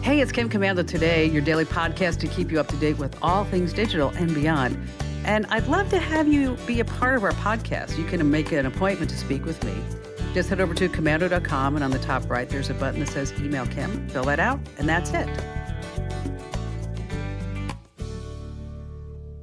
Hey, it's Kim Komando today, your daily podcast to keep you up to date with all things digital and beyond. And I'd love to have you be a part of our podcast. You can make an appointment to speak with me. Just head over to Komando.com, and on the top right, there's a button that says Email Kim. Fill that out, and that's it.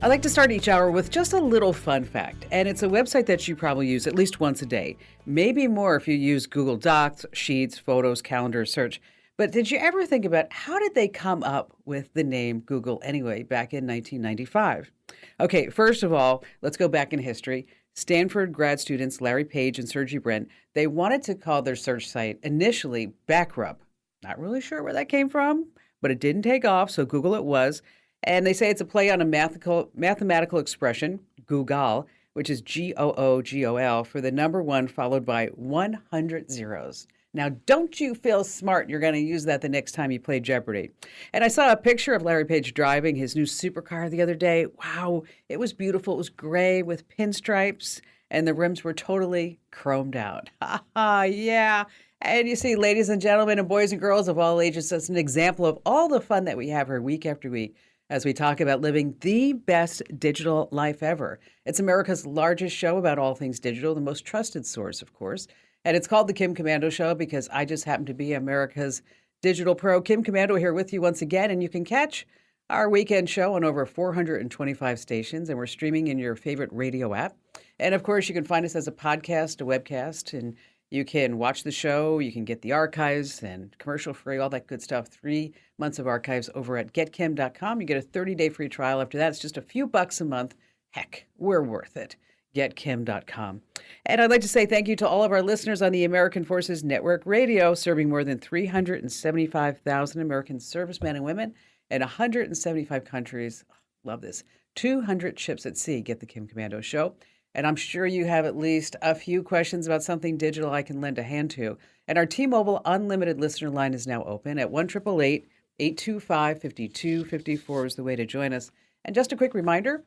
I like to start each hour with just a little fun fact, and it's a website that you probably use at least once a day, maybe more if you use Google Docs, Sheets, Photos, Calendar, Search. But did you ever think about how did they come up with the name Google anyway back in 1995? Okay, first of all, let's go back in history. Stanford grad students Larry Page and Sergey Brin, they wanted to call their search site initially Backrub. Not really sure where that came from, but it didn't take off, so Google it was. And they say it's a play on a mathematical expression, Google, which is Googol, for the number one followed by 100 zeros. Now, don't you feel smart? You're going to use that the next time you play Jeopardy. And I saw a picture of Larry Page driving his new supercar the other day. Wow, it was beautiful. It was gray with pinstripes, and the rims were totally chromed out. Ha ha, yeah. And you see, ladies and gentlemen, and boys and girls of all ages, that's an example of all the fun that we have here week after week as we talk about living the best digital life ever. It's America's largest show about all things digital, the most trusted source, of course. And it's called The Kim Komando Show because I just happen to be America's digital pro. Kim Komando here with you once again, and you can catch our weekend show on over 425 stations, and we're streaming in your favorite radio app. And of course, you can find us as a podcast, a webcast, and you can watch the show, you can get the archives and commercial free, all that good stuff. 3 months of archives over at getkim.com. You get a 30-day free trial. After that, it's just a few bucks a month. Heck, we're worth it. Getkim.com. And I'd like to say thank you to all of our listeners on the American Forces Network Radio, serving more than 375,000 American servicemen and women in 175 countries. Love this. 200 ships at sea. Get the Kim Komando Show. And I'm sure you have at least a few questions about something digital I can lend a hand to. And our T-Mobile Unlimited listener line is now open at 1-888-825-5254 is the way to join us. And just a quick reminder,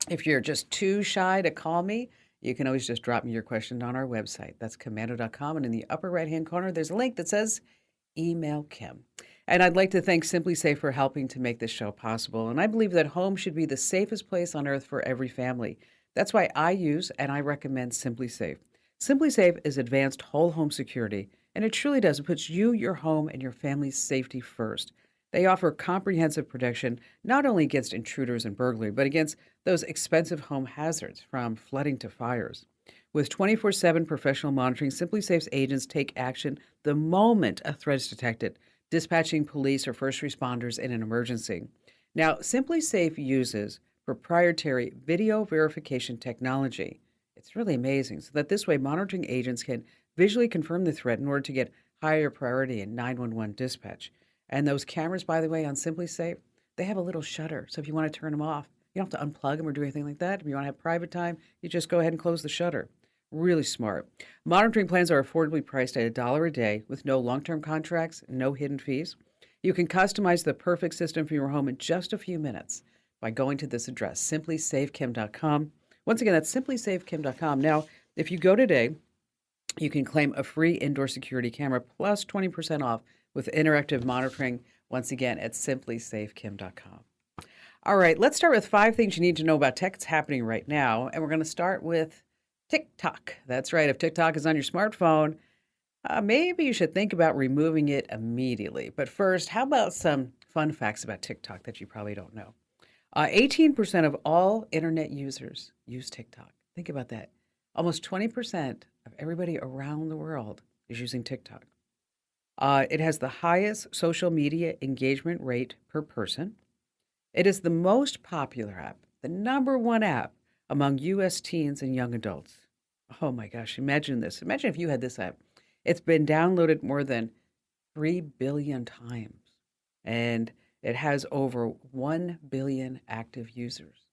if you're just too shy to call me, you can always just drop me your question on our website. That's Komando.com. And in the upper right-hand corner, there's a link that says Email Kim. And I'd like to thank SimpliSafe for helping to make this show possible. And I believe that home should be the safest place on earth for every family. That's why I use and I recommend SimpliSafe. SimpliSafe is advanced whole home security, and it truly does. It puts you, your home, and your family's safety first. They offer comprehensive protection not only against intruders and burglary, but against those expensive home hazards from flooding to fires. With 24/7 professional monitoring, SimpliSafe's agents take action the moment a threat is detected, dispatching police or first responders in an emergency. Now, SimpliSafe uses proprietary video verification technology. It's really amazing, so that this way monitoring agents can visually confirm the threat in order to get higher priority in 911 dispatch. And those cameras, by the way, on SimpliSafe, they have a little shutter. So if you want to turn them off, you don't have to unplug them or do anything like that. If you want to have private time, you just go ahead and close the shutter. Really smart. Monitoring plans are affordably priced at $1 a day with no long-term contracts, no hidden fees. You can customize the perfect system for your home in just a few minutes by going to this address, simplysafekim.com. Once again, that's simplysafekim.com. Now, if you go today, you can claim a free indoor security camera plus 20% off with interactive monitoring, once again, at simplysafekim.com. All right, let's start with 5 things you need to know about tech that's happening right now. And we're going to start with TikTok. That's right. If TikTok is on your smartphone, maybe you should think about removing it immediately. But first, how about some fun facts about TikTok that you probably don't know? 18% of all internet users use TikTok. Think about that. Almost 20% of everybody around the world is using TikTok. It has the highest social media engagement rate per person. It is the most popular app, the number one app among U.S. teens and young adults. Oh my gosh, imagine this. Imagine if you had this app. It's been downloaded more than 3 billion times, and it has over 1 billion active users.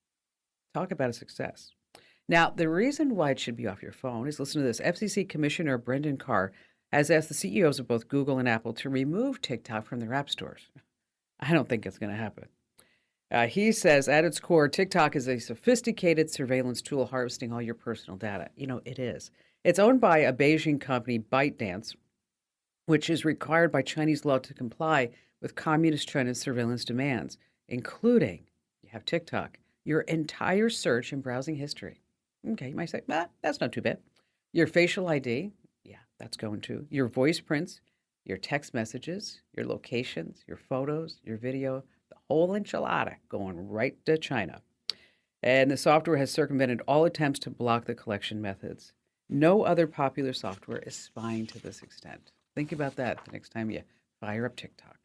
Talk about a success. Now, the reason why it should be off your phone is, listen to this. FCC Commissioner Brendan Carr has asked the CEOs of both Google and Apple to remove TikTok from their app stores. I don't think it's going to happen. He says, at its core, TikTok is a sophisticated surveillance tool harvesting all your personal data. You know, it is. It's owned by a Beijing company, ByteDance, which is required by Chinese law to comply with communist China's surveillance demands, including, you have TikTok, your entire search and browsing history. Okay, you might say, that's not too bad. Your facial ID, yeah, that's going to. Your voice prints, your text messages, your locations, your photos, your video, the whole enchilada going right to China. And the software has circumvented all attempts to block the collection methods. No other popular software is spying to this extent. Think about that the next time you fire up TikTok.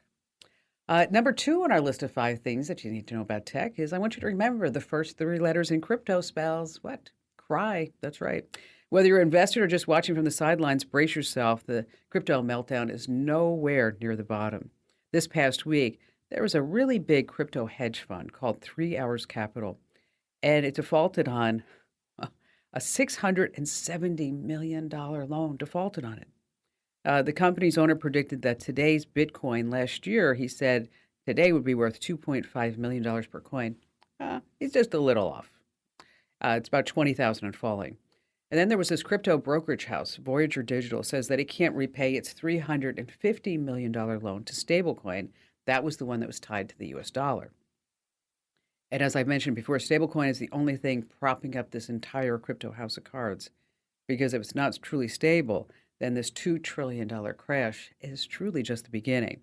Number 2 on our list of 5 things that you need to know about tech is I want you to remember the first 3 letters in crypto spells what? Cry. That's right. Whether you're invested or just watching from the sidelines, brace yourself. The crypto meltdown is nowhere near the bottom. This past week, there was a really big crypto hedge fund called 3 Hours Capital, and it defaulted on a $670 million loan, defaulted on it. The company's owner predicted that today's Bitcoin last year, he said today would be worth $2.5 million per coin. He's just a little off. It's about 20,000 and falling. And then there was this crypto brokerage house, Voyager Digital, says that it can't repay its $350 million loan to stablecoin. That was the one that was tied to the US dollar. And as I mentioned before, stablecoin is the only thing propping up this entire crypto house of cards. Because if it's not truly stable, then this $2 trillion crash is truly just the beginning.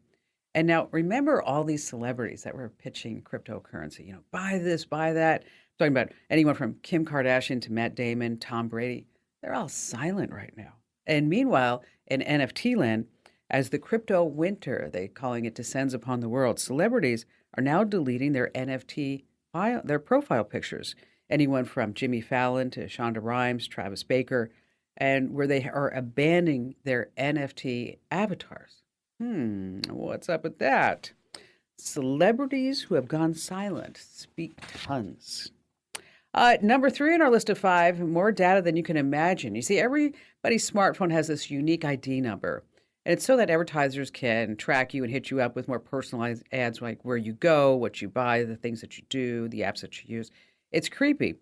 And now remember all these celebrities that were pitching cryptocurrency, buy this, buy that. I'm talking about anyone from Kim Kardashian to Matt Damon, Tom Brady. They're all silent right now. And meanwhile, in NFT land, as the crypto winter, they're calling it, descends upon the world, celebrities are now deleting their their profile pictures. Anyone from Jimmy Fallon to Shonda Rhimes, Travis Baker, and where they are abandoning their NFT avatars. What's up with that? Celebrities who have gone silent speak tons. Number 3 on our list of 5, more data than you can imagine. You see, everybody's smartphone has this unique ID number. And it's so that advertisers can track you and hit you up with more personalized ads like where you go, what you buy, the things that you do, the apps that you use. It's creepy.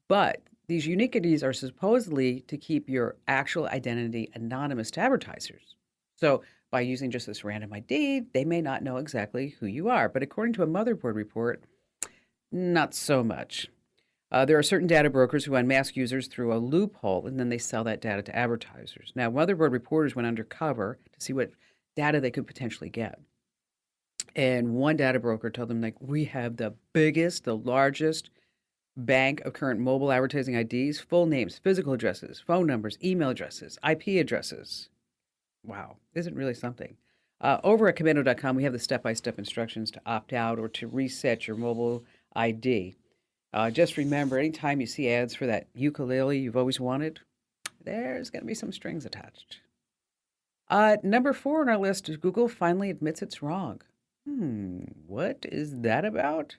But these unique IDs are supposedly to keep your actual identity anonymous to advertisers. So by using just this random ID, they may not know exactly who you are. But according to a Motherboard report, not so much. There are certain data brokers who unmask users through a loophole, and then they sell that data to advertisers. Now, Motherboard reporters went undercover to see what data they could potentially get. And one data broker told them, we have the biggest, the largest bank of current mobile advertising IDs, full names, physical addresses, phone numbers, email addresses, IP addresses. Wow, isn't really something. Over at Komando.com, we have the step-by-step instructions to opt out or to reset your mobile ID. Just remember, anytime you see ads for that ukulele you've always wanted, there's going to be some strings attached. Number 4 on our list is Google finally admits it's wrong. What is that about?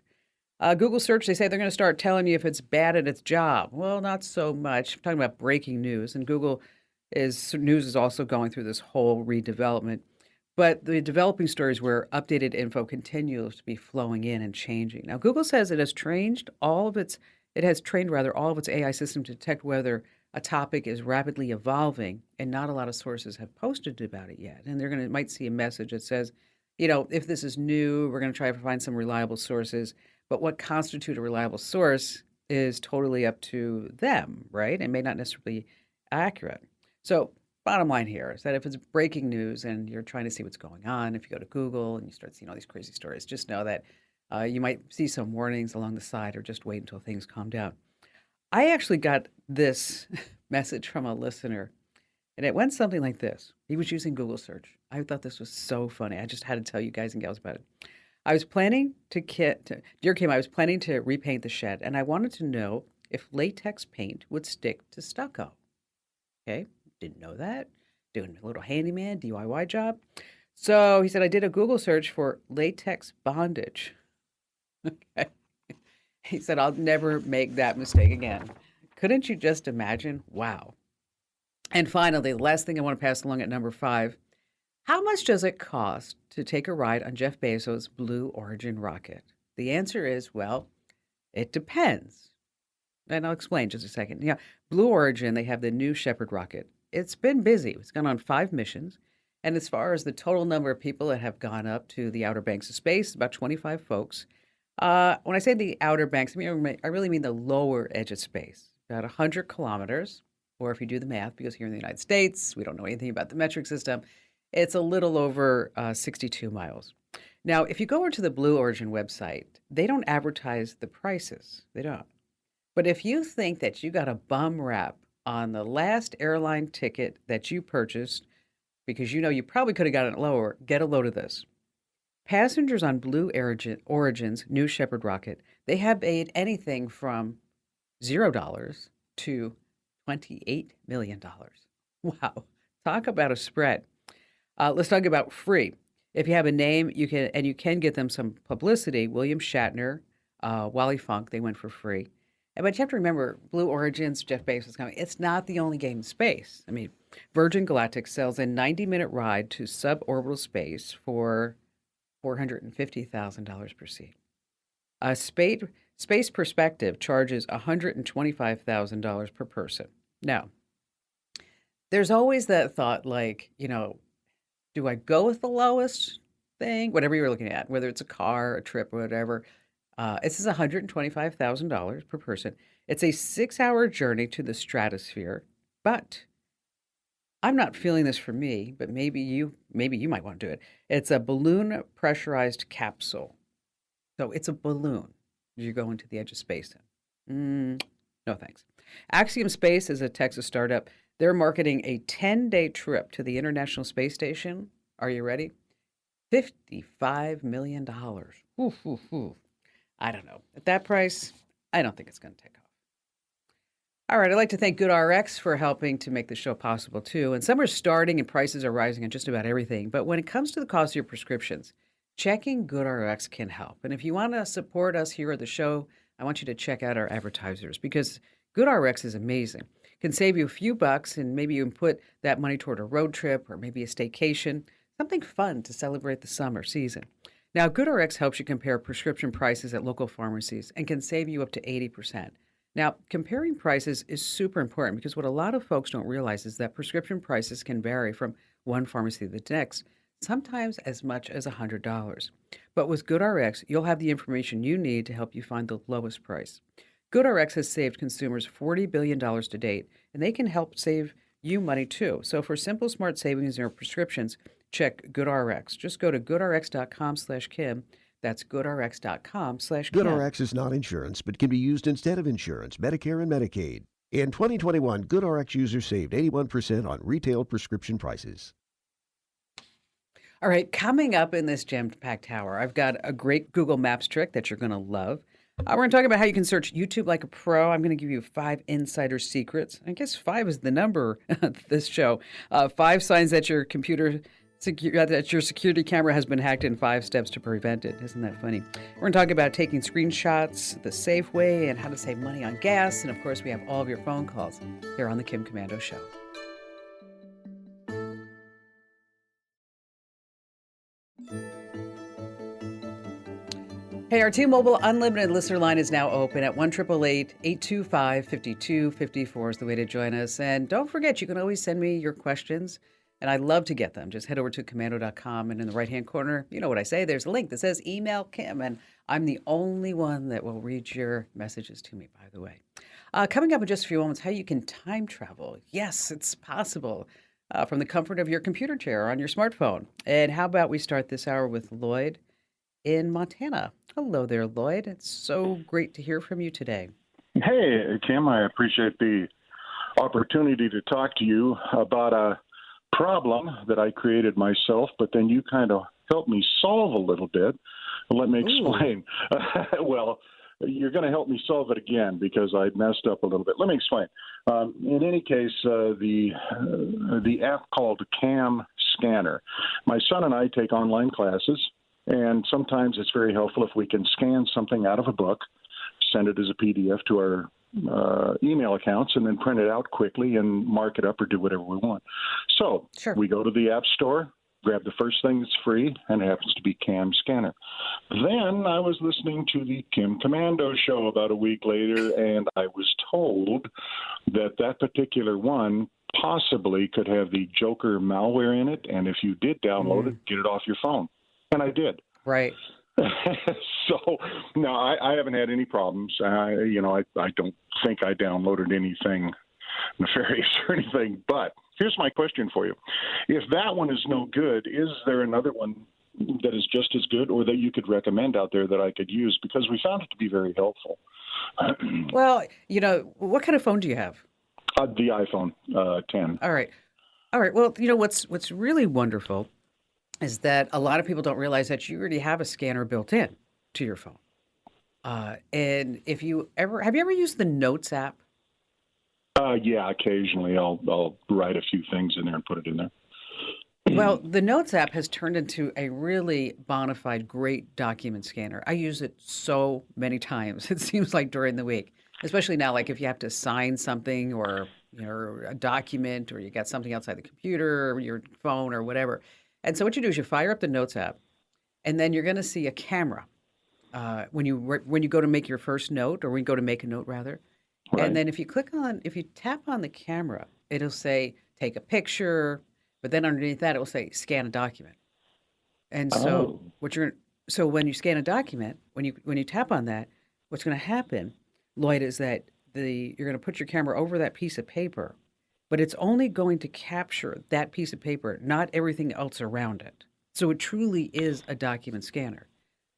Google search, they say they're going to start telling you if it's bad at its job. Well, not so much. I'm talking about breaking news, and news is also going through this whole redevelopment. But the developing stories where updated info continues to be flowing in and changing. Now, Google says it has trained all of its AI system to detect whether a topic is rapidly evolving, and not a lot of sources have posted about it yet. And might see a message that says, if this is new, we're going to try to find some reliable sources. But what constitutes a reliable source is totally up to them, right? And may not necessarily be accurate. So bottom line here is that if it's breaking news and you're trying to see what's going on, if you go to Google and you start seeing all these crazy stories, just know that you might see some warnings along the side, or just wait until things calm down. I actually got this message from a listener, and it went something like this. He was using Google search. I thought this was so funny. I just had to tell you guys and gals about it. Dear Kim, I was planning to repaint the shed, and I wanted to know if latex paint would stick to stucco. Okay. Didn't know that. Doing a little handyman DIY job. So he said, I did a Google search for latex bondage. Okay. He said, I'll never make that mistake again. Couldn't you just imagine? Wow. And finally, the last thing I want to pass along at number 5. How much does it cost to take a ride on Jeff Bezos' Blue Origin rocket? The answer is, well, it depends. And I'll explain just a second. Blue Origin, they have the New Shepard rocket. It's been busy. It's gone on 5 missions, And as far as the total number of people that have gone up to the Outer Banks of space, about 25 folks. When I say the Outer Banks, I really mean the lower edge of space, about 100 kilometers, or if you do the math, because here in the United States, we don't know anything about the metric system, it's a little over 62 miles. Now, if you go over to the Blue Origin website, they don't advertise the prices. They don't. But if you think that you got a bum rap on the last airline ticket that you purchased, because you know you probably could have gotten it lower, get a load of this. Passengers on Origin's New Shepard rocket, they have paid anything from $0 to $28 million. Wow. Talk about a spread. Let's talk about free. If you have a name, you can get them some publicity. William Shatner, Wally Funk, they went for free. But you have to remember, Blue Origin's Jeff Bezos coming. It's not the only game in space. I mean, Virgin Galactic sells a 90-minute ride to suborbital space for $450,000 per seat. Space Perspective charges $125,000 per person. Now, there's always that thought, like, do I go with the lowest thing? Whatever you're looking at, whether it's a car, a trip, or whatever. This is $125,000 per person. It's a 6-hour journey to the stratosphere, but I'm not feeling this for me, but maybe you might want to do it. It's a balloon pressurized capsule. So it's a balloon you go into the edge of space in. No thanks. Axiom Space is a Texas startup. They're marketing a 10-day trip to the International Space Station. Are you ready? $55 million. Oof, oof, oof. I don't know. At that price, I don't think it's going to take off. All right, I'd like to thank GoodRx for helping to make the show possible, too. And summer's starting and prices are rising on just about everything. But when it comes to the cost of your prescriptions, checking GoodRx can help. And if you want to support us here at the show, I want you to check out our advertisers because GoodRx is amazing. It can save you a few bucks, and maybe you can put that money toward a road trip or maybe a staycation, something fun to celebrate the summer season. Now, GoodRx helps you compare prescription prices at local pharmacies and can save you up to 80%. Now, comparing prices is super important because what a lot of folks don't realize is that prescription prices can vary from one pharmacy to the next, sometimes as much as $100. But with GoodRx, you'll have the information you need to help you find the lowest price. GoodRx has saved consumers $40 billion to date, and they can help save you money too. So for simple, smart savings in your prescriptions, check GoodRx. Just go to goodrx.com/Kim. That's goodrx.com/Kim. GoodRx is not insurance, but can be used instead of insurance, Medicare and Medicaid. In 2021, GoodRx users saved 81% on retail prescription prices. All right, coming up in this jam-packed hour, I've got a great Google Maps trick that you're going to love. We're going to talk about how you can search YouTube like a pro. I'm going to give you 5 insider secrets. I guess 5 is the number of this show. 5 signs that your that your security camera has been hacked in 5 steps to prevent it. Isn't that funny? We're going to talk about taking screenshots the safe way and how to save money on gas. And of course, we have all of your phone calls here on the Kim Komando Show. Hey, our T-Mobile Unlimited listener line is now open at 1-888-825-5254 is the way to join us. And don't forget, you can always send me your questions, and I'd love to get them. Just head over to Komando.com, and in the right-hand corner, you know what I say, there's a link that says Email Kim, and I'm the only one that will read your messages to me, by the way. Coming up in just a few moments, how you can time travel. Yes, it's possible from the comfort of your computer chair or on your smartphone. And how about we start this hour with Lloyd in Montana. Hello there, Lloyd. It's so great to hear from you today. Hey, Kim, I appreciate the opportunity to talk to you about a problem that I created myself, but then you kind of helped me solve a little bit. Let me explain. Well, you're going to help me solve it again because I messed up a little bit. Let me explain. In any case, the app called Cam Scanner. My son and I take online classes, and sometimes it's very helpful if we can scan something out of a book, send it as a PDF to our email accounts, and then print it out quickly and mark it up or do whatever we want. So we go to the App Store, grab the first thing that's free, and it happens to be Cam Scanner. Then I was listening to the Kim Komando show about a week later, and I was told that that particular one possibly could have the Joker malware in it, and if you did download it, get it off your phone. And I did. Right. So, no, I haven't had any problems. I don't think I downloaded anything nefarious or anything. But here's my question for you. If that one is no good, is there another one that is just as good or that you could recommend out there that I could use? Because we found it to be very helpful. Well, what kind of phone do you have? The iPhone 10. All right. Well, what's really wonderful is that a lot of people don't realize that you already have a scanner built in to your phone. And have you ever used the Notes app? Yeah, occasionally I'll write a few things in there and put it in there. Well, the Notes app has turned into a really bona fide great document scanner. I use it so many times. It seems like during the week, especially now, like if you have to sign something or a document or you got something outside the computer or your phone or whatever. And so what you do is you fire up the Notes app, and then you're going to see a camera when you go to make your first note, or when you go to make a note rather. Right. And then if you tap on the camera, it'll say take a picture, but then underneath that it will say scan a document. And so when you scan a document, when you tap on that, what's going to happen, Lloyd, is that you're going to put your camera over that piece of paper, but it's only going to capture that piece of paper, not everything else around it. So it truly is a document scanner.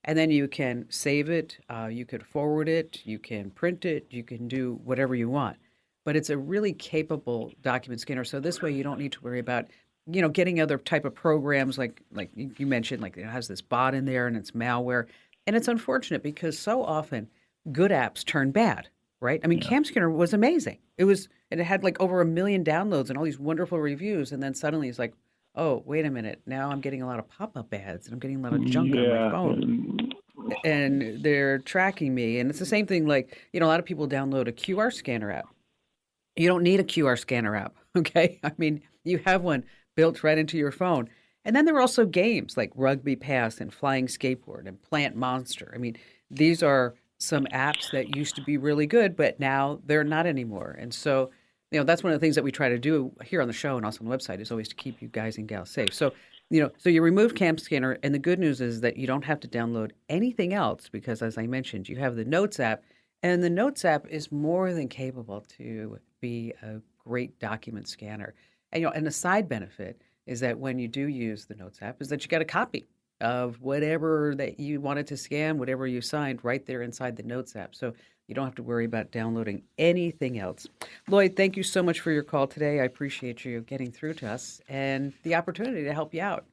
And then you can save it, you could forward it, you can print it, you can do whatever you want. But it's a really capable document scanner. So this way you don't need to worry about, getting other type of programs like you mentioned, like it has this bot in there and it's malware. And it's unfortunate because so often good apps turn bad, right? I mean, Cam Scanner was amazing. It had like over 1 million downloads and all these wonderful reviews. And then suddenly it's like, oh, wait a minute. Now I'm getting a lot of pop-up ads and I'm getting a lot of junk on my phone. And they're tracking me. And it's the same thing like, a lot of people download a QR scanner app. You don't need a QR scanner app, okay? I mean, you have one built right into your phone. And then there are also games like Rugby Pass and Flying Skateboard and Plant Monster. I mean, these are some apps that used to be really good, but now they're not anymore. And so, that's one of the things that we try to do here on the show and also on the website is always to keep you guys and gals safe. So, so you remove Cam Scanner, and the good news is that you don't have to download anything else because, as I mentioned, you have the Notes app, and the Notes app is more than capable to be a great document scanner. And a side benefit is that when you do use the Notes app is that you get a copy of whatever that you wanted to scan, whatever you signed right there inside the Notes app. So you don't have to worry about downloading anything else. Lloyd, thank you so much for your call today. I appreciate you getting through to us and the opportunity to help you out.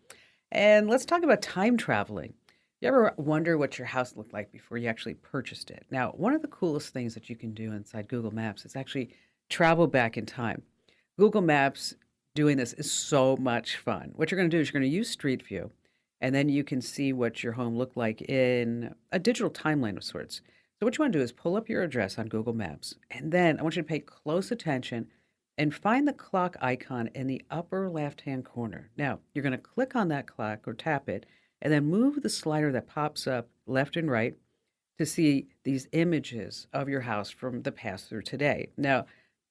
And let's talk about time traveling. You ever wonder what your house looked like before you actually purchased it? Now, one of the coolest things that you can do inside Google Maps is actually travel back in time. Google Maps doing this is so much fun. What you're going to do is you're going to use Street View, and then you can see what your home looked like in a digital timeline of sorts. So what you want to do is pull up your address on Google Maps, and then I want you to pay close attention and find the clock icon in the upper left-hand corner. Now, you're going to click on that clock or tap it, and then move the slider that pops up left and right to see these images of your house from the past through today. Now,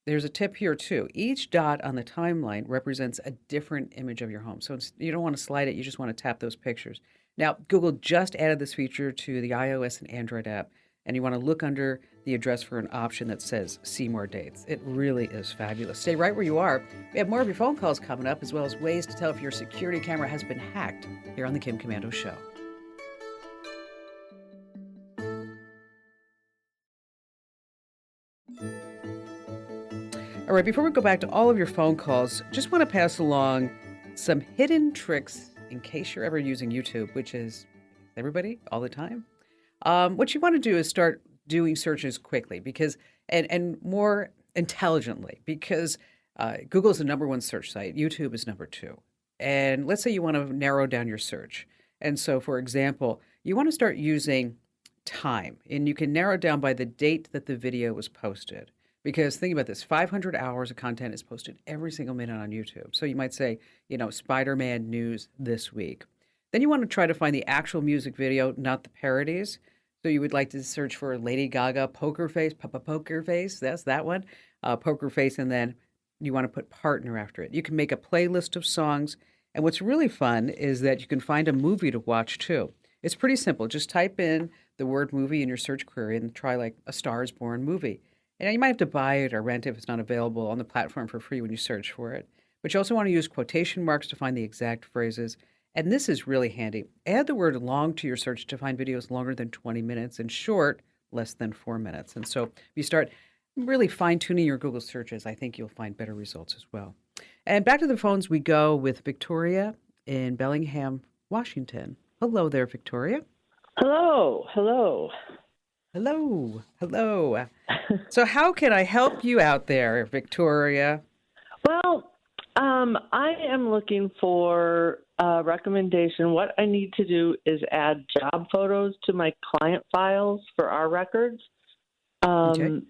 there's a tip here too. Each dot on the timeline represents a different image of your home. So you don't want to slide it, you just want to tap those pictures. Now, Google just added this feature to the iOS and Android app, and you want to look under the address for an option that says see more dates. It really is fabulous. Stay right where you are. We have more of your phone calls coming up, as well as ways to tell if your security camera has been hacked here on the Kim Komando Show. All right, before we go back to all of your phone calls, just want to pass along some hidden tricks in case you're ever using YouTube, which is everybody all the time. What you want to do is start doing searches quickly because and more intelligently because Google is the number one search site. YouTube is number two. And let's say you want to narrow down your search. And so, for example, you want to start using time, and you can narrow it down by the date that the video was posted. Because think about this, 500 hours of content is posted every single minute on YouTube. So you might say, Spider-Man news this week. Then you want to try to find the actual music video, not the parodies. So you would like to search for Lady Gaga Poker Face, Poker Face, that's that one, Poker Face, and then you want to put partner after it. You can make a playlist of songs. And what's really fun is that you can find a movie to watch too. It's pretty simple. Just type in the word movie in your search query and try like A Star is Born movie. And you might have to buy it or rent it if it's not available on the platform for free when you search for it. But you also want to use quotation marks to find the exact phrases. And this is really handy. Add the word long to your search to find videos longer than 20 minutes and short, less than 4 minutes. And so if you start really fine-tuning your Google searches, I think you'll find better results as well. And back to the phones we go with Victoria in Bellingham, Washington. Hello there, Victoria. Hello. Hello. So how can I help you out there, Victoria? Well, I am looking for a recommendation. What I need to do is add job photos to my client files for our records. Okay.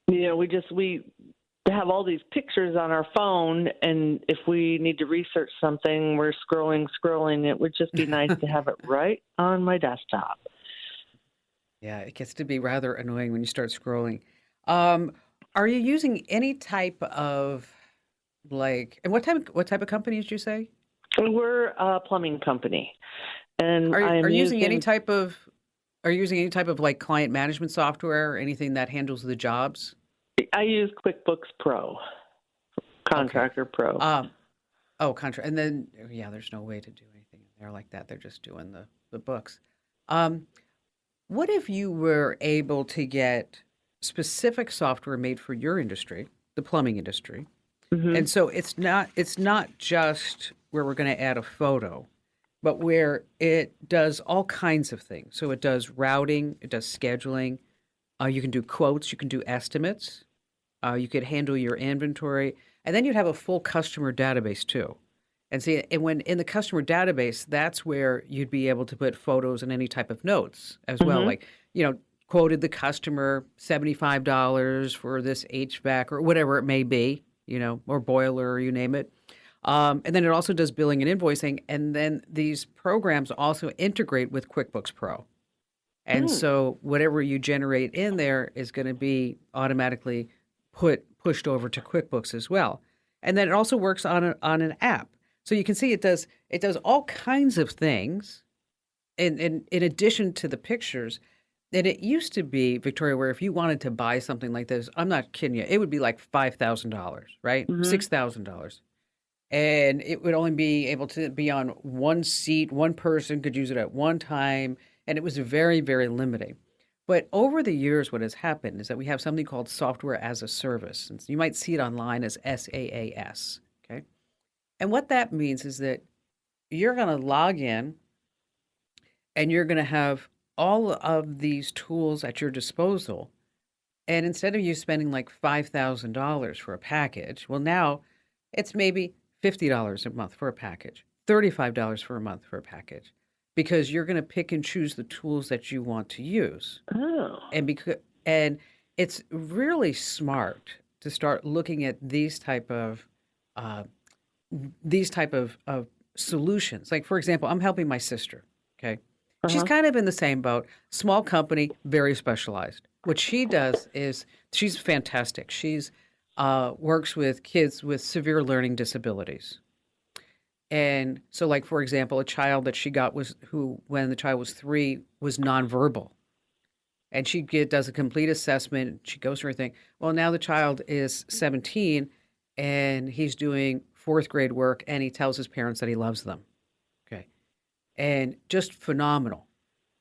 We have all these pictures on our phone, and if we need to research something, we're scrolling. It would just be nice to have it right on my desktop. Yeah, it gets to be rather annoying when you start scrolling. Are you using any type of and what type of company did you say? We're a plumbing company, and Are you using any type of like client management software or anything that handles the jobs? I use QuickBooks Pro, Contractor Pro. Contract, and then there's no way to do anything in there like that. They're just doing the books. What if you were able to get specific software made for your industry, the plumbing industry, and so it's not just where we're going to add a photo, but where it does all kinds of things. So it does routing, it does scheduling. You can do quotes, you can do estimates, you could handle your inventory, and then you'd have a full customer database too. And see, and when in the customer database, that's where you'd be able to put photos and any type of notes as well. Like, quoted the customer $75 for this HVAC or whatever it may be, or boiler, or you name it. And then it also does billing and invoicing. And then these programs also integrate with QuickBooks Pro. And so whatever you generate in there is going to be automatically pushed over to QuickBooks as well. And then it also works on an app. So you can see it does all kinds of things in addition to the pictures. And it used to be, Victoria, where if you wanted to buy something like this, I'm not kidding you, it would be like $5,000, right? $6,000. And it would only be able to be on one seat. One person could use it at one time. And it was very, very limiting. But over the years, what has happened is that we have something called software as a service. And you might see it online as SaaS, okay? And what that means is that you're going to log in and you're going to have all of these tools at your disposal. And instead of you spending like $5,000 for a package, well, now it's maybe $50 a month for a package, $35 for a month for a package, because you're going to pick and choose the tools that you want to use. Oh. And it's really smart to start looking at these type of solutions. Like, for example, I'm helping my sister, okay? She's kind of in the same boat. Small company, very specialized. What she does is she's fantastic. She's works with kids with severe learning disabilities. And so, like, for example, a child that she got when the child was 3, was nonverbal. And she does a complete assessment. She goes through everything. Well, now the child is 17, and he's doing 4th grade work, and he tells his parents that he loves them. Okay. And just phenomenal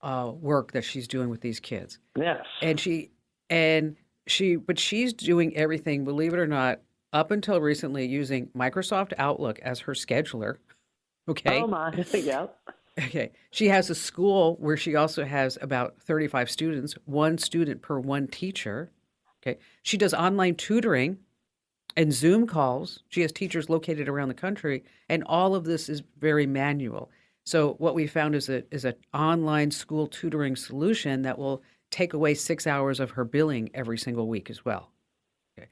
work that she's doing with these kids. Yes. But she's doing everything, believe it or not, up until recently using Microsoft Outlook as her scheduler. Okay. Oh my, yeah. Okay. She has a school where she also has about 35 students, 1 student per 1 teacher. Okay. She does online tutoring and Zoom calls. She has teachers located around the country, and all of this is very manual. So what we found is an online school tutoring solution that will take away 6 hours of her billing every single week as well. Okay.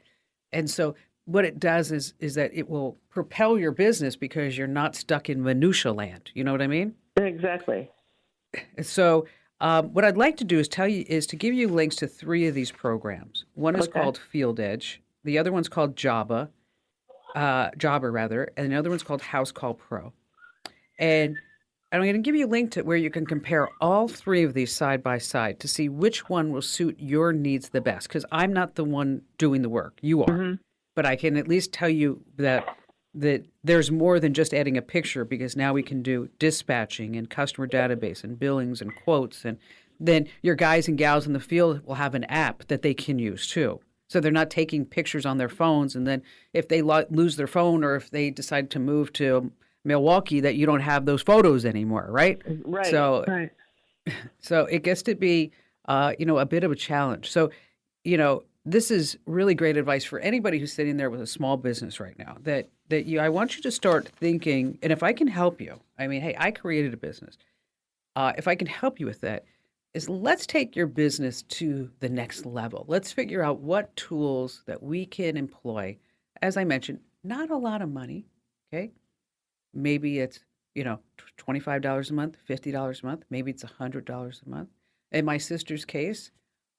And so what it does is that it will propel your business because you're not stuck in minutia land. You know what I mean? Exactly. So what I'd like to do is to give you links to 3 of these programs. One is called Field Edge, The other one's called Jobber rather, and the other one's called House Call Pro. And I'm going to give you a link to where you can compare all three of these side by side to see which one will suit your needs the best. Because I'm not the one doing the work; you are. Mm-hmm. But I can at least tell you that there's more than just adding a picture, because now we can do dispatching and customer database and billings and quotes, and then your guys and gals in the field will have an app that they can use too. So they're not taking pictures on their phones, and then if they lose their phone or if they decide to move to Milwaukee, that you don't have those photos anymore, right? Right. So, right. so it gets to be, a bit of a challenge. So, this is really great advice for anybody who's sitting there with a small business right now. I want you to start thinking, and if I can help you, I mean, hey, I created a business. If I can help you with that, is let's take your business to the next level. Let's figure out what tools that we can employ. As I mentioned, not a lot of money, okay? Maybe it's, $25 a month, $50 a month. Maybe it's $100 a month. In my sister's case,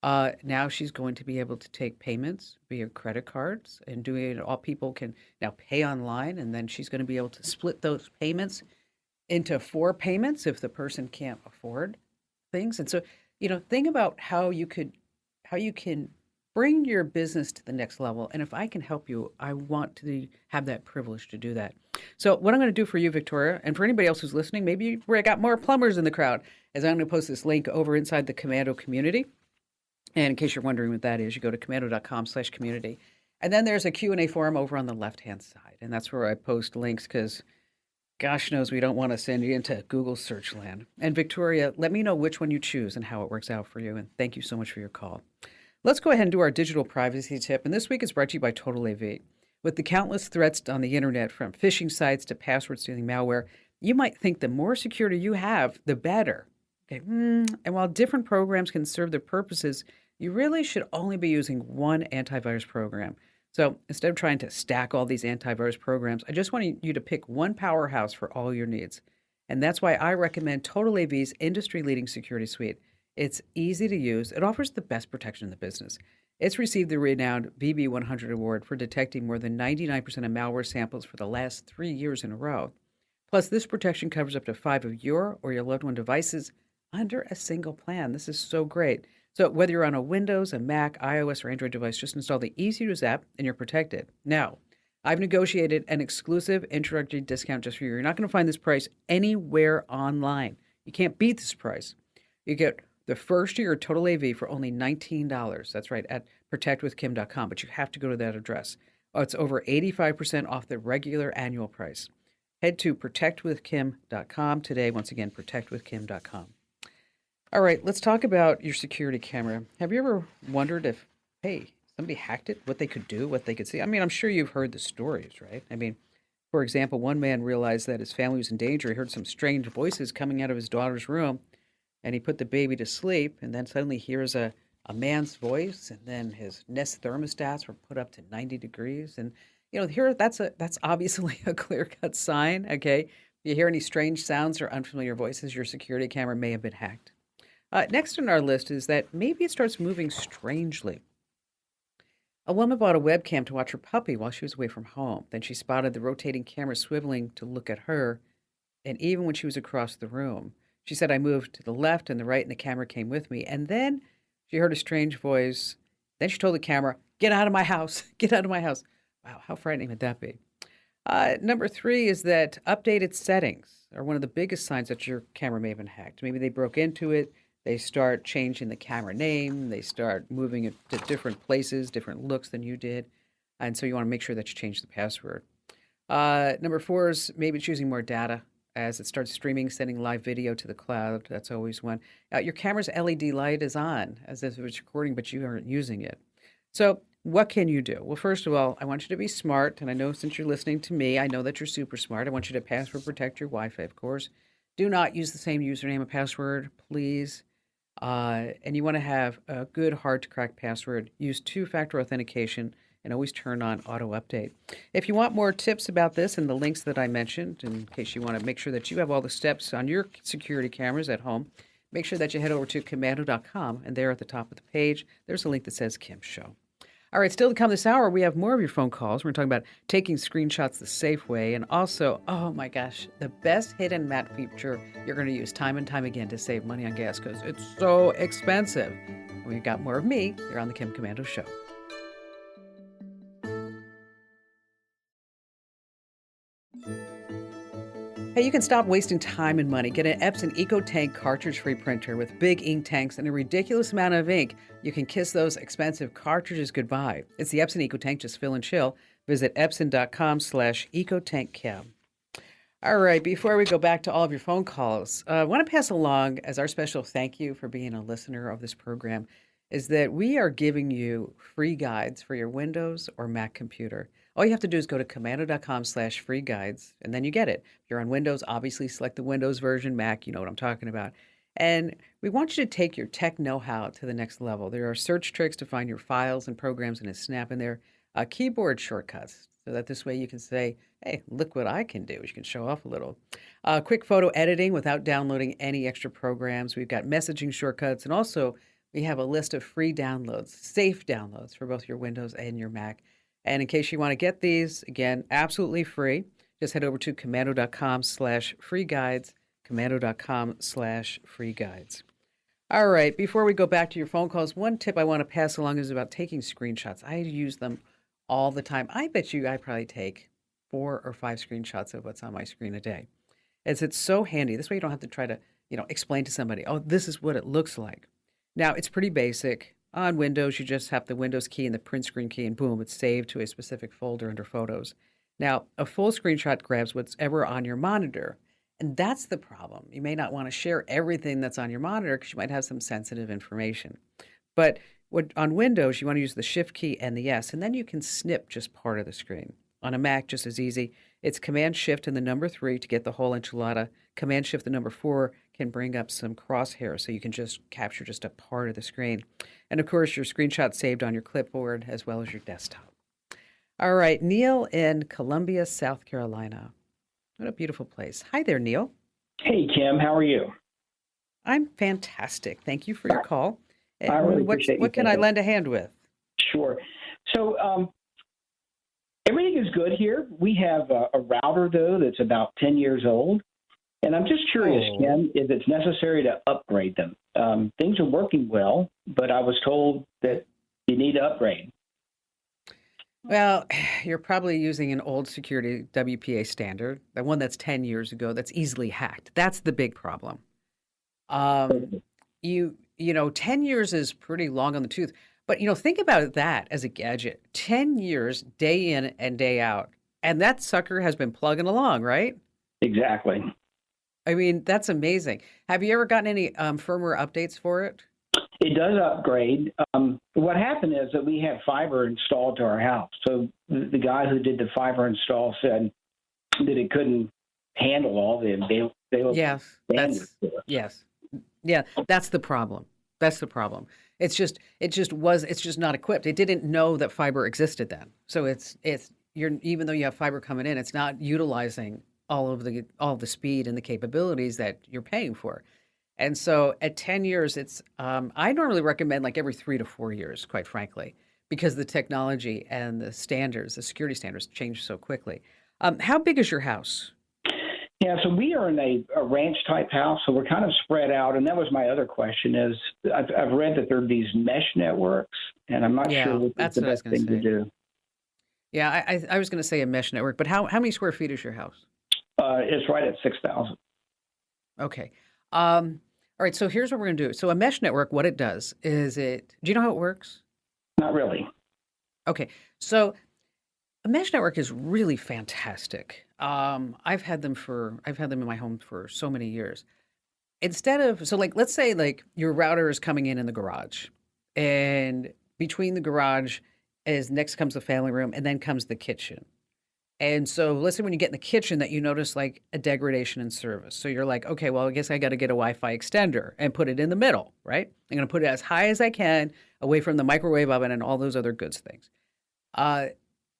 now she's going to be able to take payments via credit cards and doing it. All people can now pay online, and then she's going to be able to split those payments into 4 payments if the person can't afford things. And so, think about how you can bring your business to the next level. And if I can help you, I want to have that privilege to do that. So what I'm going to do for you, Victoria, and for anybody else who's listening, maybe we got more plumbers in the crowd, is I'm going to post this link over inside the Komando community. And in case you're wondering what that is, you go to komando.com/community. And then there's a Q&A forum over on the left-hand side. And that's where I post links, because gosh knows we don't want to send you into Google search land. And Victoria, let me know which one you choose and how it works out for you. And thank you so much for your call. Let's go ahead and do our digital privacy tip. And this week is brought to you by Total AV. With the countless threats on the internet, from phishing sites to password stealing malware, you might think the more security you have, the better. Okay. And while different programs can serve their purposes, you really should only be using one antivirus program. So instead of trying to stack all these antivirus programs, I just want you to pick one powerhouse for all your needs. And that's why I recommend Total AV's industry-leading security suite. It's easy to use. It offers the best protection in the business. It's received the renowned BB100 award for detecting more than 99% of malware samples for the last 3 years in a row. Plus, this protection covers up to 5 of your or your loved one devices under a single plan. This is so great. So whether you're on a Windows, a Mac, iOS, or Android device, just install the easy-to-use app and you're protected. Now, I've negotiated an exclusive introductory discount just for you. You're not going to find this price anywhere online. You can't beat this price. You get the first year of Total AV for only $19. That's right, at protectwithkim.com, but you have to go to that address. It's over 85% off the regular annual price. Head to protectwithkim.com today. Once again, protectwithkim.com. All right, let's talk about your security camera. Have you ever wondered if, hey, somebody hacked it, what they could do, what they could see? I mean, I'm sure you've heard the stories, right? I mean, for example, one man realized that his family was in danger. He heard some strange voices coming out of his daughter's room, and he put the baby to sleep, and then suddenly hears a man's voice, and then his Nest thermostats were put up to 90 degrees. And, here, that's obviously a clear-cut sign, okay? If you hear any strange sounds or unfamiliar voices, your security camera may have been hacked. Next on our list is that maybe it starts moving strangely. A woman bought a webcam to watch her puppy while she was away from home. Then she spotted the rotating camera swiveling to look at her, and even when she was across the room. She said, I moved to the left and the right, and the camera came with me. And then she heard a strange voice. Then she told the camera, get out of my house, get out of my house. Wow, how frightening would that be? Number 3 is that updated settings are one of the biggest signs that your camera may have been hacked. Maybe they broke into it. They start changing the camera name. They start moving it to different places, different looks than you did. And so you want to make sure that you change the password. Number 4 is maybe choosing more data as it starts streaming, sending live video to the cloud. That's always one. Your camera's LED light is on as if it's recording, but you aren't using it. So what can you do? Well, first of all, I want you to be smart. And I know since you're listening to me, I know that you're super smart. I want you to password protect your Wi-Fi, of course. Do not use the same username and password, please. And you want to have a good, hard-to-crack password. Use 2-factor authentication and always turn on auto-update. If you want more tips about this and the links that I mentioned, in case you want to make sure that you have all the steps on your security cameras at home, make sure that you head over to Komando.com, and there at the top of the page, there's a link that says Kim Show. All right, still to come this hour, we have more of your phone calls. We're talking about taking screenshots the safe way, and also, oh my gosh, the best hidden map feature you're going to use time and time again to save money on gas because it's so expensive. We've got more of me here on the Kim Komando Show. Hey, you can stop wasting time and money. Get an Epson EcoTank cartridge-free printer with big ink tanks and a ridiculous amount of ink. You can kiss those expensive cartridges goodbye. It's the Epson EcoTank. Just fill and chill. Visit epson.com/EcoTankCam. All right, before we go back to all of your phone calls, I want to pass along as our special thank you for being a listener of this program is that we are giving you free guides for your Windows or Mac computer. All you have to do is go to komando.com/free guides, and then you get it. If you're on Windows, obviously select the Windows version. Mac, you know what I'm talking about. And we want you to take your tech know-how to the next level. There are search tricks to find your files and programs in a snap, and there are keyboard shortcuts so that this way you can say, hey, look what I can do. You can show off a little. Quick photo editing without downloading any extra programs. We've got messaging shortcuts, and also we have a list of free downloads, safe downloads for both your Windows and your Mac. And in case you want to get these, again, absolutely free, just head over to komando.com/free guides, komando.com/free guides. All right, before we go back to your phone calls, one tip I want to pass along is about taking screenshots. I use them all the time. I bet you I probably take 4 or 5 screenshots of what's on my screen a day. It's so handy. This way you don't have to try to, explain to somebody, oh, this is what it looks like. Now, it's pretty basic. On Windows, you just have the Windows key and the print screen key, and boom, it's saved to a specific folder under Photos. Now, a full screenshot grabs whatever on your monitor, and that's the problem. You may not want to share everything that's on your monitor because you might have some sensitive information. But on Windows, you want to use the Shift key and the S, and then you can snip just part of the screen. On a Mac, just as easy. It's Command-Shift and the number 3 to get the whole enchilada. Command-Shift the number 4 can bring up some crosshairs so you can just capture just a part of the screen. And of course, your screenshot saved on your clipboard as well as your desktop. All right, Neil in Columbia, South Carolina. What a beautiful place. Hi there, Neil. Hey, Kim. How are you? I'm fantastic. Thank you for your call. I really appreciate you. What can I lend a hand with? Sure. So everything is good here. We have a router, though, that's about 10 years old. And I'm just curious, Kim, if it's necessary to upgrade them. Things are working well, but I was told that you need to upgrade. Well, you're probably using an old security WPA standard, the one that's 10 years ago that's easily hacked. That's the big problem. 10 years is pretty long on the tooth. But, think about that as a gadget. 10 years, day in and day out. And that sucker has been plugging along, right? Exactly. I mean, that's amazing. Have you ever gotten any firmware updates for it? It does upgrade. What happened is that we have fiber installed to our house. So the guy who did the fiber install said that it couldn't handle all the available standards. Yes. Yeah, that's the problem. That's the problem. It's just not equipped. It didn't know that fiber existed then. So even though you have fiber coming in, it's not utilizing all the speed and the capabilities that you're paying for. And so at 10 years, I normally recommend like every 3 to 4 years, quite frankly, because the technology and the security standards change so quickly. How big is your house? Yeah, so we are in a ranch-type house, so we're kind of spread out. And that was my other question is I've read that there are these mesh networks, and I'm not sure what's the best thing to do. Yeah, I was going to say a mesh network, but how many square feet is your house? It's right at 6,000. Okay. All right, so here's what we're going to do. So a mesh network, what it does is do you know how it works? Not really. Okay, so a mesh network is really fantastic. I've had them in my home for so many years. Let's say your router is coming in the garage, and between the garage next comes the family room, and then comes the kitchen. And so let's say when you get in the kitchen that you notice like a degradation in service. So you're like, okay, well, I guess I got to get a Wi-Fi extender and put it in the middle, right? I'm going to put it as high as I can away from the microwave oven and all those other good things.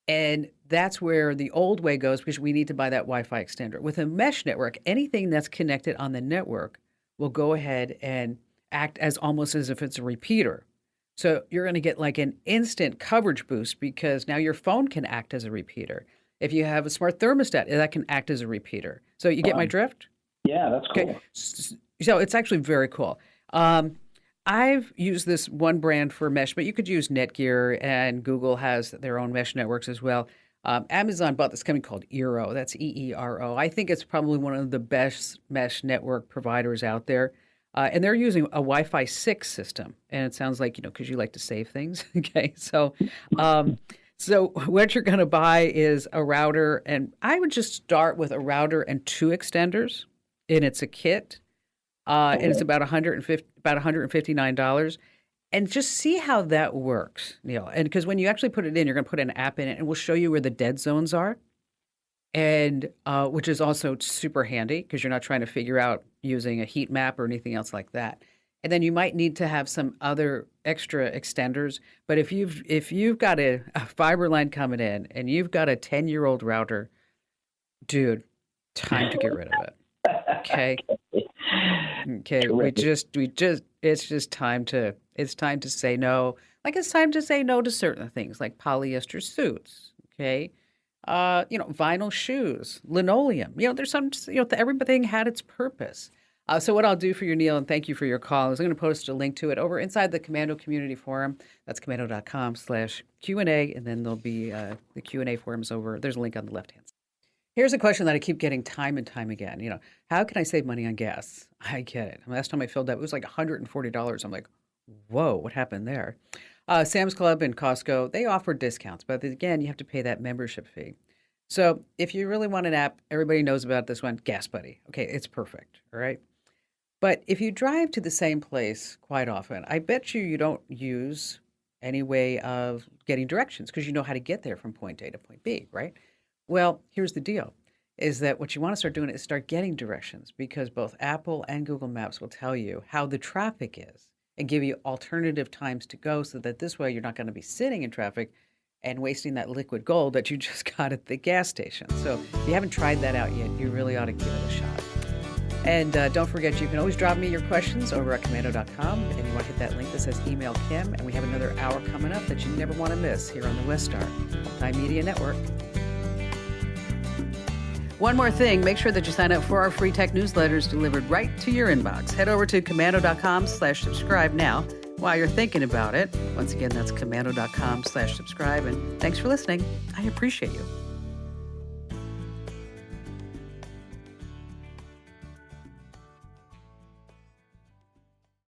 And that's where the old way goes because we need to buy that Wi-Fi extender. With a mesh network, anything that's connected on the network will go ahead and act as almost as if it's a repeater. So you're going to get like an instant coverage boost because now your phone can act as a repeater. If you have a smart thermostat, that can act as a repeater. So you get my drift? Yeah, that's cool. Okay. So it's actually very cool. I've used this one brand for mesh, but you could use Netgear, and Google has their own mesh networks as well. Amazon bought this company called Eero. That's EERO. I think it's probably one of the best mesh network providers out there. And they're using a Wi-Fi 6 system. And it sounds like, because you like to save things. Okay. So what you're going to buy is a router. And I would just start with a router and 2 extenders. And it's a kit. And it's about $159. And just see how that works, Neil. And because when you actually put it in, you're going to put an app in it, and we'll show you where the dead zones are, and which is also super handy because you're not trying to figure out using a heat map or anything else like that. And then you might need to have some other extra extenders. But if you've got a fiber line coming in and you've got a 10-year-old router, dude, time to get rid of it. Okay. Okay. It's time to say no. Like it's time to say no to certain things like polyester suits. Okay. Vinyl shoes, linoleum. There's some, everything had its purpose. So what I'll do for you, Neil, and thank you for your call, is I'm going to post a link to it over inside the Komando Community Forum. That's komando.com/Q&A. And then there'll be the Q&A forums over. There's a link on the left-hand side. Here's a question that I keep getting time and time again. How can I save money on gas? I get it. Last time I filled up, it was like $140. I'm like, whoa, what happened there? Sam's Club and Costco, they offer discounts, but again, you have to pay that membership fee. So if you really want an app, everybody knows about this one, Gas Buddy. Okay, it's perfect, all right? But if you drive to the same place quite often, I bet you don't use any way of getting directions because you know how to get there from point A to point B, right? Well, here's the deal, is that what you want to start doing is start getting directions because both Apple and Google Maps will tell you how the traffic is and give you alternative times to go so that this way you're not going to be sitting in traffic and wasting that liquid gold that you just got at the gas station. So if you haven't tried that out yet, you really ought to give it a shot. And don't forget, you can always drop me your questions over at Komando.com. And you want to hit that link that says Email Kim. And we have another hour coming up that you never want to miss here on the West Star Multimedia Network. One more thing, make sure that you sign up for our free tech newsletters delivered right to your inbox. Head over to Komando.com/subscribe now while you're thinking about it. Once again, that's Komando.com/subscribe. And thanks for listening. I appreciate you.